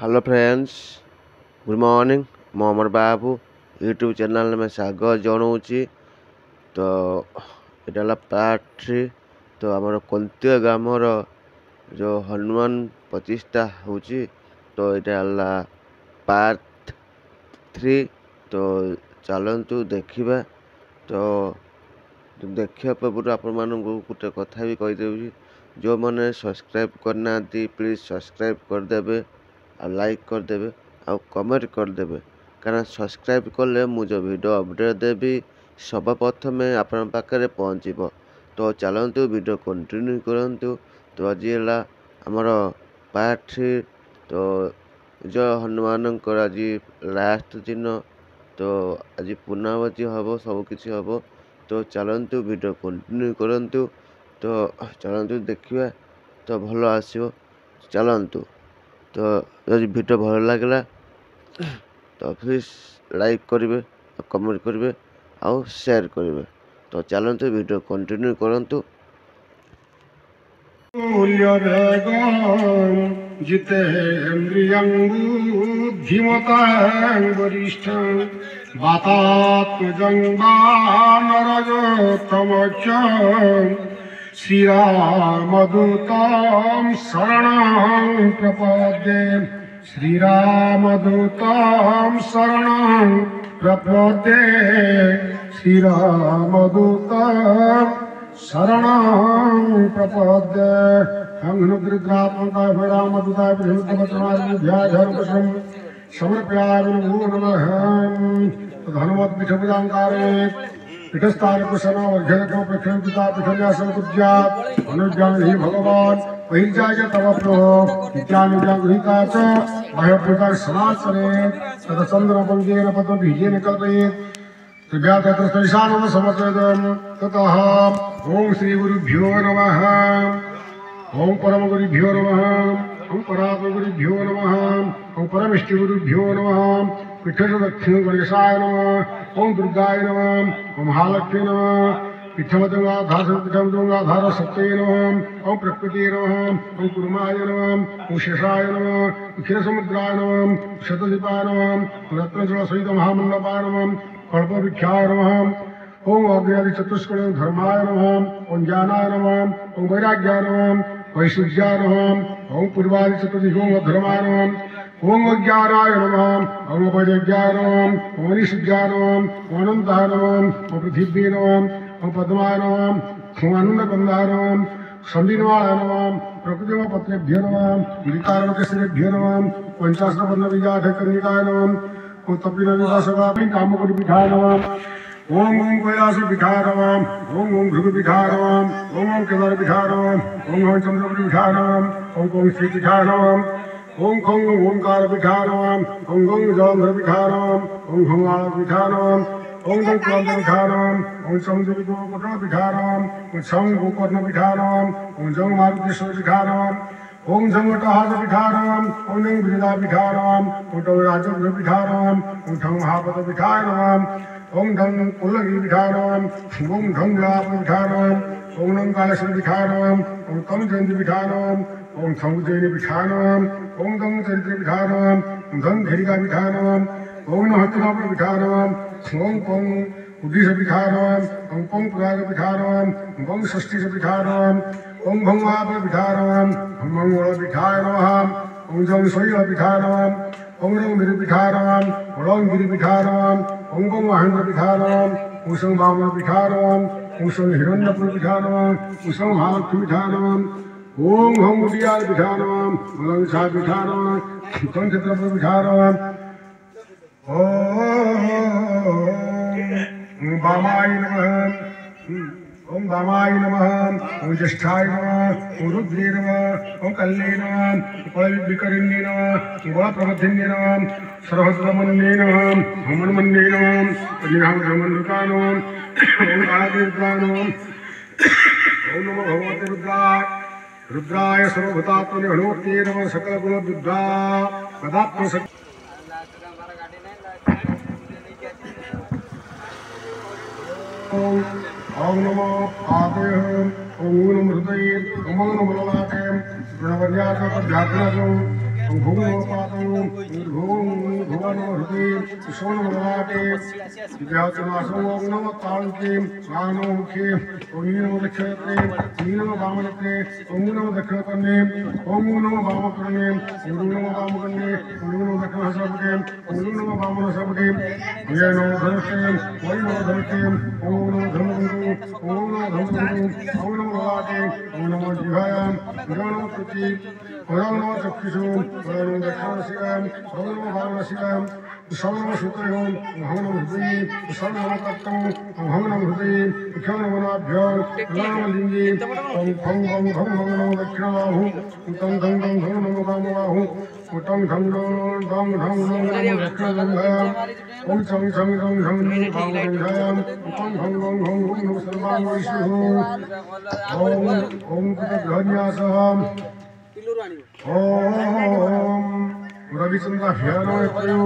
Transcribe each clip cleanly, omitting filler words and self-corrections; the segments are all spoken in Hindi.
Hello friends, good morning. ମୁଁ ଅମର ବାବୁ ୟୁଟ୍ୟୁବ୍ ଚ୍ୟାନେଲ୍ में स्वागत जनाऊँगी। तो এটা ହେଲା ପାର୍ଟ 3। तो ଆମର କନ୍ତିଆ ଗ୍ରାମର जो ହନୁମାନ ପ୍ରତିଷ୍ଠା ହେଉଛି, तो এটা ହେଲା ପାର୍ଟ 3। तो ଚାଲନ୍ତୁ ଦେଖିବା। तो ଦେଖିବା ପୂର୍ବରୁ ଆପଣମାନଙ୍କୁ ଗୋଟେ କଥା ବି କହିଦେଉଛି, ଯେଉଁମାନେ ସବସ୍କ୍ରାଇବ୍ କରିନାହାନ୍ତି ପ୍ଲିଜ୍ ସବସ୍କ୍ରାଇବ୍ କରିଦେବେ, ଆଉ ଲାଇକ୍ କରିଦେବେ, ଆଉ କମେଣ୍ଟ କରିଦେବେ। କାରଣ ସବସ୍କ୍ରାଇବ୍ କଲେ ମୁଁ ଯେଉଁ ଭିଡ଼ିଓ ଅପଡ଼େଟ୍ ଦେବି ସର୍ବପ୍ରଥମେ ଆପଣଙ୍କ ପାଖରେ ପହଞ୍ଚିବ। ତ ଚାଲନ୍ତୁ ଭିଡ଼ିଓ କଣ୍ଟିନ୍ୟୁ କରନ୍ତୁ। ତ ଆଜି ହେଲା ଆମର ପାର୍ଟ 3। ତ ଜୟ ହନୁମାନଙ୍କର ଆଜି ଲାଷ୍ଟ ଦିନ। ତ ଆଜି ପୂର୍ଣ୍ଣାବତୀ ହେବ, ସବୁକିଛି ହେବ। ତ ଚାଲନ୍ତୁ ଭିଡ଼ିଓ କଣ୍ଟିନ୍ୟୁ କରନ୍ତୁ। ତ ଚାଲନ୍ତୁ ଦେଖିବା, ତ ଭଲ ଆସିବ। ଚାଲନ୍ତୁ। ତ ଯଦି ଭିଡ଼ିଓ ଭଲ ଲାଗିଲା ତ ପ୍ଲିଜ୍ ଲାଇକ୍ କରିବେ, କମେଣ୍ଟ କରିବେ, ଆଉ ସେୟାର କରିବେ। ତ ଚାଲନ୍ତୁ ଭିଡ଼ିଓ କଣ୍ଟିନ୍ୟୁ କରନ୍ତୁ। जितेन्द्रियं बुद्धिमतां वरिष्ठं वातात्मजं वानरयोत्तमश्च श्रीरामदूतं शरणं प्रपद्ये। श्रीरामदूतं शरणं प्रपद्ये। श्रीरामदूतं शरणं प्रपद्ये। हंसनुद्रुद्रात्मकाय रामदूताय विष्णुपत्रमार्ध्याधर्मशं समर्पयामि नमो नमः। तदहनुमत्पीठभुजाङ्कारे पीठस्थाने कुशलवर्घ्यको प्रख्यापिता पीठन्यासमुद्यात् अनुज्ञाहि भगवान् पहिर्जाय तव प्रभो नित्यानुज्ञा गृहीता च बाह्यभूता समाचरे तदचन्द्रपङ्केन पद्मबीजेन कल्पयेत् दिव्यातत्रस्तेषां समर्पयेत्। ततः ॐ श्रीगुरुभ्यो नमः। ॐ परमगुरुभ्यो नमः। ॐ परात्मगुरुभ्यो नमः। ॐ परमेष्टिगुरुभ्यो नमः। पीठेषु दक्षिण गणेशाय नमः। ॐ दुर्गाय नमः। ॐ महालक्ष्मी नमः। पीठमदङ्गाधार सत्ये नमः। ॐ प्रकृते नमः। ॐ कुर्माय नमः। ॐ शेषाय नमः। क्षीरसमुद्राय नमः। शतदीपाय नमः। रत्नजलसहित महामण्डपाय नमः। कल्पवृक्षाय नमः। ॐ अग्नि चतुष्कोण धर्माय नमः। ॐ ज्ञानाय नमः। ॐ वैराग्याय नमः। वैशुज्याय नमः। ॐ पूर्वादि चतुर्दिशो धर्माय नमः। ॐ अज्ञानाय नमः। ॐ वैराग्याय नमः। ॐ निषुज्याय नमः। ॐ अनन्ताय नमः। ॐ पृथिव्यै नमः। ॐ पद्माय नमः। ॐ आनन्दकन्दाय नमः। सन्दिनवाय नमः। प्रकृतिमपत्रेभ्यो नमः। विकारणकेसरेभ्यो नमः। पञ्चाशतपद्मबीजाढ्यकर्णिकाय नमः। ॐ तपिनविवासवापि कामकुटिपीठाय नमः। ओम ओम कैलासपीठाय नमः। ओम ओम भृगुपीठाय नमः। ओम ओम केदारपीठाय नमः। ओम ओम चंद्रपीठाय नमः। ओम ओम श्रीपीठाय नमः। ओम खं ओंकारपीठाय नमः। ओम गं जलंधरपीठाय नमः। ओम खं आलपीठाय नमः। ओम गं कुलांतरपीठाय नमः। ओम संजोगितोपटपीठाय नमः। ओम सं गोकर्णपीठाय नमः। ओम जं मारुतेश्वरपीठाय नमः। ओम जंगटहासपीठाय नमः। ओम जं वृदापीठाय नमः। ओम टं राजगृहपीठाय नमः। ओम ठं महापतपीठाय नमः। ओम धं कुल्लगिरिपीठाय नमः। ओम धं लाभपीठाय नमः। ओम नं कालेश्वरपीठाय नमः। ओम तं जयन्तीपीठाय नमः। ओम थं उज्जयिनीपीठाय नमः। ओम धं चरित्रपीठाय नमः। ओम धं घटिकापीठाय नमः। ओम नमः हस्तिनापुरपीठाय नमः। ओम पं उद्दीशपीठाय नमः। ओम पं पुरागपीठाय नमः। ओम पं षष्ठीशपीठाय नमः। ओम भं महाबलपीठाय नमः। ओम भं वरपीठाय नमः। ओम जं शैलपीठाय नमः। ओम रं गिरिपीठाय नमः। ओम रं गिरिपीठाय नमः। ओम गं महेन्द्रपीठाय नमः। ओम सं वामनपीठाय नमः। ओम सं हिरण्यपुरपीठाय नमः। ओम सं महालक्ष्मीपीठाय नमः। ओम हं उदयालपीठाय नमः। ओम लं सापीठाय नमः। तं चित्रपुरपीठाय नमः। ओम वामाय नमः। ओम वामाय नमः। ओम ज्येष्ठाय नमः। ओम रुद्रे नमः। ओम कल्ले नमः। ओम विकरिण्ये नमः। ओम गुणप्रबुद्धिन्ये नमः। सर्वत्रमन्ये नमः। ओम मनमन्ये नमः। ओम धर्मन्नुकाय नमः। ओम कालतीर्थाय नमः। ओम नमो भगवते रुद्राय। रुद्राय सर्वभूतात्मने हनुमते नमः। सकलगुणबुद्धा पदात्मशक्ति। ओम नमो पादेहं। ओम नमो हृदये। ओम नमो ललाटे। प्रणवर्यात् भूम पादो भूम भुवन हृदय सोन मलाटे व्याचनासो नम तालके स्वानो मुखे ओम नमो दक्षिणे ओम नमो वामने ओम नमो दक्षिणे ओम नमो वामकर्णे ओम नमो वामकर्णे ओम नमो दक्षिणसबके ओम नमो वामनसबके ये नमो धनुषे ओम नमो धनुषे ओम नमो धनुषे ओम नमो धनुषे ओम नमो मलाटे ओम नमो जिह्वायाम ओम नमो कृति ओम नमो चक्षुषु ओम नमो दक्षिणशिखाम ओम नमो वामनशिखाम ओम नमो सूत्रयों ओम नमो हृदये ओम नमो तत्त्वं ओम नमो हृदये ओम नमो नाभ्यो ओम नमो लिंगे ओम खं गं खं नमो दक्षिणबाहु तं खं गं खं नमो वामबाहु तं खं गं खं नमो दक्षिणजङ्घायां ओम चं चं चं चं नमो वामजङ्घायां तं खं गं खं नमो सर्वाङ्गीषुः ओम कृतघ्रन्यासः ओम रविचन्द्राभ्यानमः प्रयों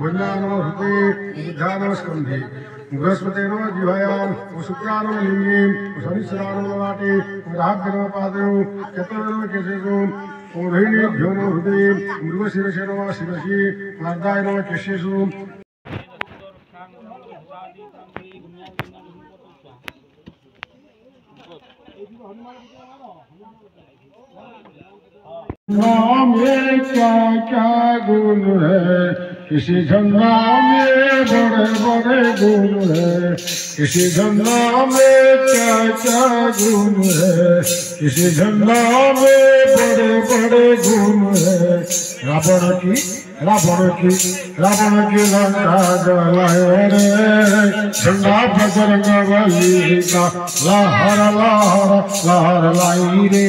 भुजनानमः हृदये बुद्धानमः स्कन्धे बृहस्पते नमः जिह्वायां शुक्रानमः लिङ्गे शनिश्चरानमः ललाटे राहुर्नमः पादौ केतुर्नमः केशेषु रोहिणीभ्यो नमः हृदये मृगशिरसे नमः शिरसि नारदाय नमः केशेषु नाम में क्या क्या गुण है किसी धंधा में बड़े बड़े गुण है किसी धंधा में क्या क्या गुण है किसी धंधा में बड़े बड़े गुण है रावण की लंका जलाए रे झंडा बजरंग बली का लहर लहर लहर लाई रे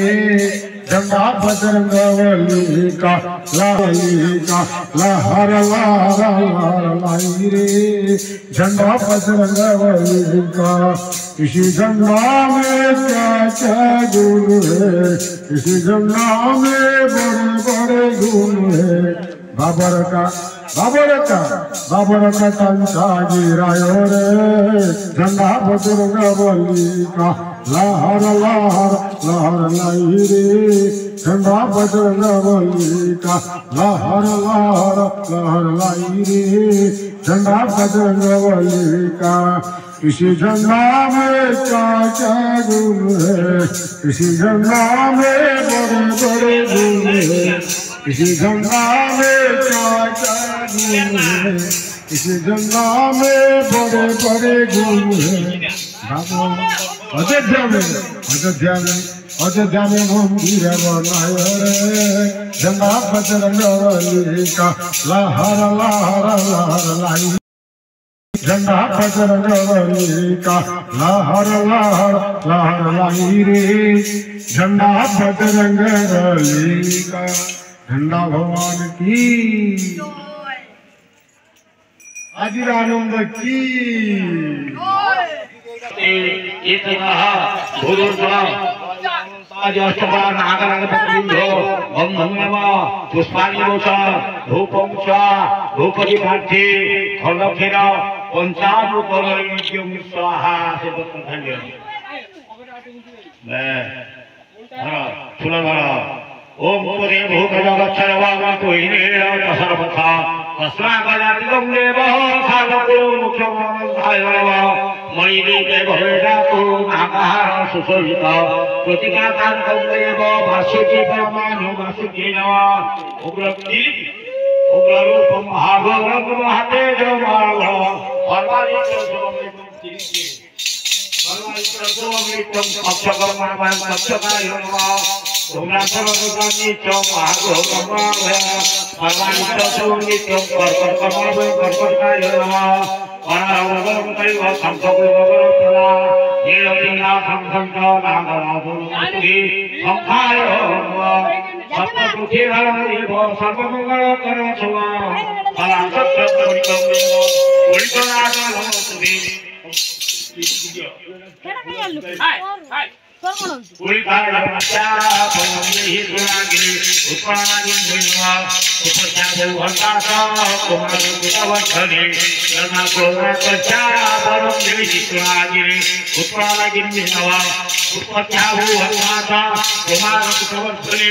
झंडा बजरंग बली का लहर लहर लहर लाई रे झंडा बजरंग बली का किसी झंडा में क्या क्या गुण है किसी झंडा में बड़े बड़े गुण है बाबर का टंका गिरायो रे झंडा बजरंग बली का लहर लहर लहर लाई रे झंडा बजरंग बली का लहर लहर लहर लाई रे झंडा बजरंग बली का किसी झंडा में क्या क्या गुण है किसी झंडा में बड़े बड़े गुण है किसी झंडा में क्या क्या गुण है किसी झंडा में बड़े बड़े गुण है अयोध्या में मंदिर बनाए रे झंडा बजरंग बली का लहर लहर लहर लाई झंडा बजरंग बली का लहर लहर लहर लाई रे झंडा बजरंग बली का झंडा भगवान की आनंद की पुष्पाणि धूपं च धूपदीपार्थी फलक्षेर पंचामृतं स्वाहा ओम पुरे भूखजगच्छरवामकोहिनेरवसर्वथा तस्मागजातिकं देवः साधकुलो मुख्यमन्धायव मणिदीपे भवेदातु नागहार सुशोभित प्रतिकातान्तं देव भास्यति परमाणु भास्यतेन उग्ररूपं महाघोरं महातेजमालं सर्वादित्यं पक्षकर्माणं पक्षकाय नमः सोमनाथरनित्यं महाघोरं सर्वादित्यं कर्कटकर्माणं कर्कटकाय नमः वरवरं दैव संभववरप्रदा नीललिङ्गासं नागराजोऽस्ति संखाय नमः सप्तपृथिवीधरदेव सर्वमङ्गलकरं शिवा सदासत्यपरितं देव उल्कराजनमस्तुते उत्पत्त्याभू हनुमाता कुमार कुटवर्धने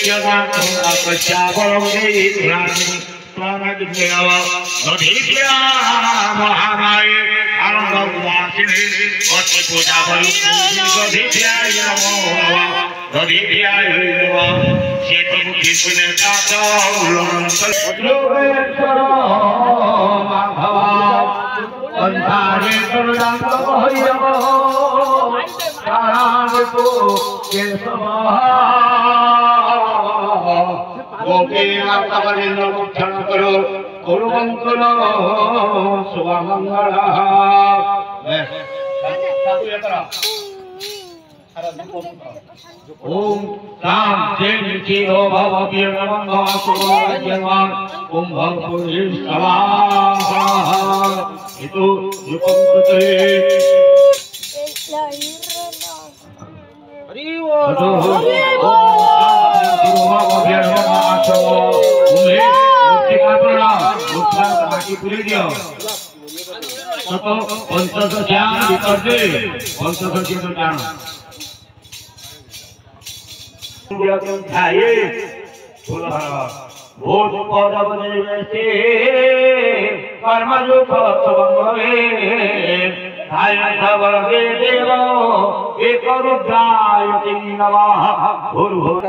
यदातो अपश्यावरमे ध्यानि स्वानदिव्यव दधिप्या महामाये आनन्दवासिने अति पूजा बलि दधिप्याय नमो नमः दधिप्याय नमः चेतमुखी सुनेता उल्लंघन लोकेश्वर माधवा अंधारे दुर्दांत भयम तारांतो केशवा गोपी नाथवरिंद्र मुक्षण करो गुरुमंगल शुभमंगल ओम राम जय चिरो भव वीरमंग सुभज्ञवान कुंभपुरी स्वाहा इतु युपंकृते हरि ओम भव वीरमंग सुभज्ञवान मुक्तिकापना मुक्ता माटी पुरी दियो तो पंचदश ध्यान विकर्जे पंचदश ध्यान ध्याये भूत पौरव निर्वैसे कर्मयोग स्वंभवे धायधव देव एक रुद्राय नमः भूर्भुव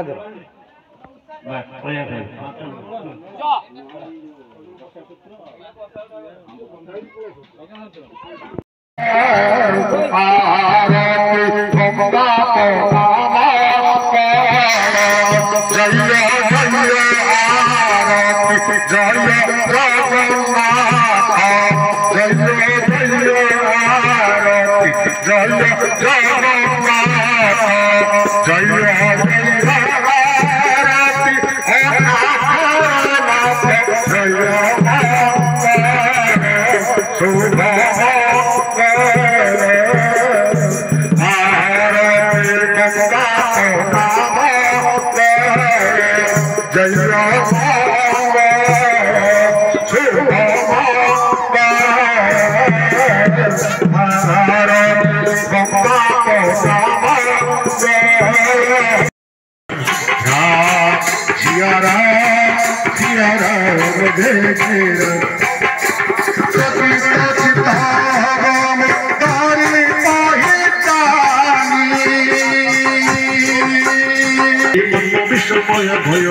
विश्वमय भय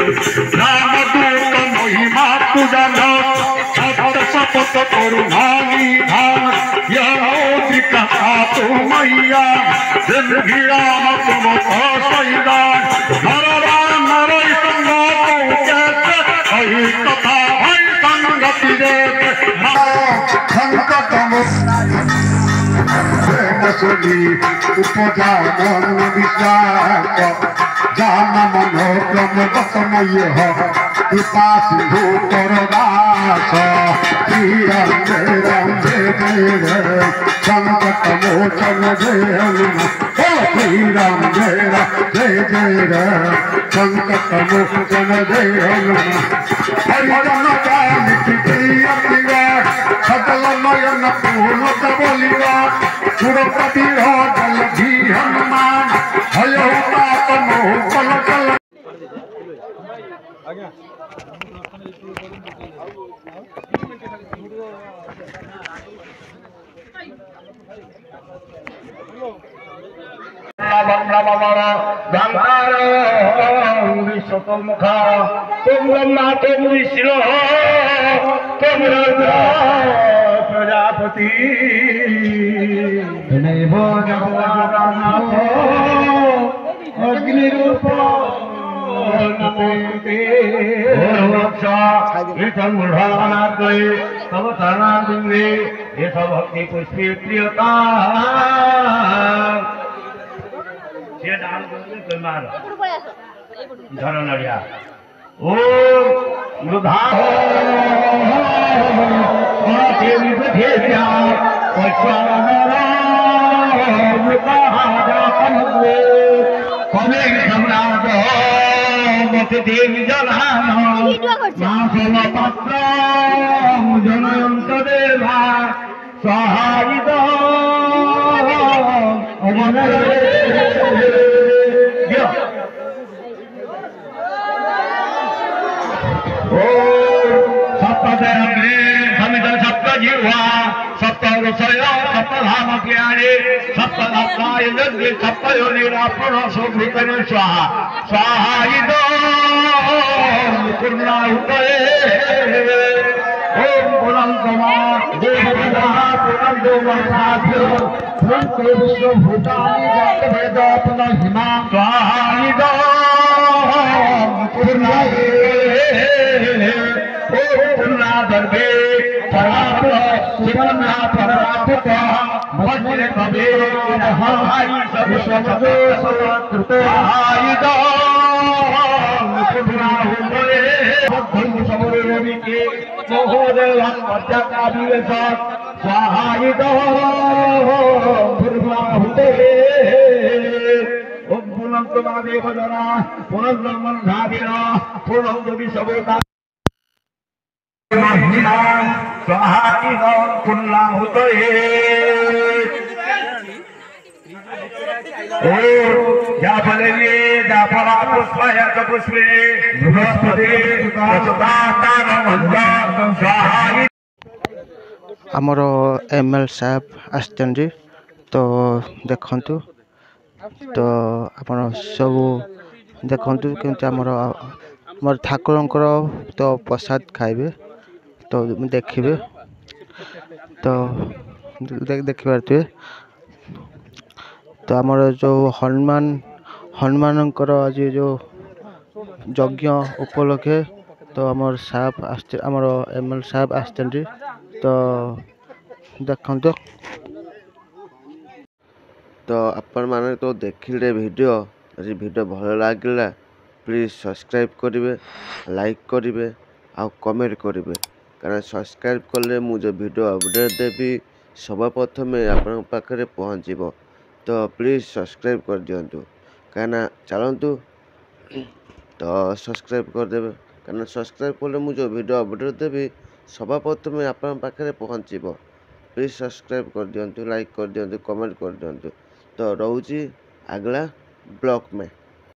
रामदूत महिमा पूजन शपथ करुणा निधान यहोदिका तो मैया राम तुम सैदान नर संग कथा भय संगति रे उपजा मन विशाख जान मनोक्रम बसमय कृपा सिंधु करदास श्री राम जय संकट मोचन जय हनुमान श्री राम जय संकट मोचन जय हनुमान हरिजन सकल नयन पूर्ण बोलिवा सुरपति जल भी हनुमान विश्वमुखा तुम ब्रह्मा तुम विष्णु तुम रुद्र प्रजापति अग्निरूप नमोते तब शरणागुंगे ये सब भक्ति पुष्पी प्रियता धर नड़िया ओ मृधा देवी जलान पात्र जनयंत देवा सहायित जिह्वा सप्तऋषय सप्तधामज्ञाने सप्तरत्नाय यज्ञे सप्तयोनिरापूर्ण सुभृतने स्वाहा स्वाहा इदं पूर्णाहुतये ओम पुनंतमा देवता पुनंतमासाभ्यो पुनंतो विश्वभूतानि जगद्वेद पुनर्हिमा स्वाहा इदं पूर्णाये ओम पूर्णादर्भे पराप्र शिवन्ना परापुत मस्मिने कवे नहाई सर्वस्वतो समकृतो आयुधो पूर्णाहुतये भक्तिं समरोमिके मोहोदयं वर्जकाभिवेशः स्वाहायुधो पूर्णाहुतये ओम पुनंतमादेव जना पुनर्ब्रह्मण्डादिना पूर्णं विश्वभूता महिमा स्वाहायुधो पूर्णाहुतये जाफले जाफला पुष्पाय पुष्पे बृहस्पति स्वाहा आमर एमएल साहेब आसचंदी तो देखंतु तो आपण सब देखंतु केमती आमर ठाकुरंकर तो प्रसाद खाइबे तो देखिबे तो देखि पारथिबे तो आमर जो हनुमानकर आज जो यज्ञ उपलक्षे तो आमर साहेब आमर एमएल साहेब आसचंदी तो देखंतु तो आपण माने तो देखिले वीडियो आज वीडियो भल लागिला प्लीज सब्सक्राइब करिवे लाइक करिवे आ कमेंट करिवे कारण सब्सक्राइब कले मु जो वीडियो अपडेट देबी सब प्रथमे आपण पाखरे पहुंचीबो तो प्लीज सब्सक्राइब कर दियंतु कारण चलंतु तो सब्सक्राइब कर देबे कारण सब्सक्राइब कले मु जो वीडियो अपडेट देबी सब प्रथमे आपण पाखरे पहुंचीबो प्लीज सब्सक्राइब कर दियंतु लाइक कर दियंतु कमेंट कर दियंतु तो रहूची अगला ब्लॉग में।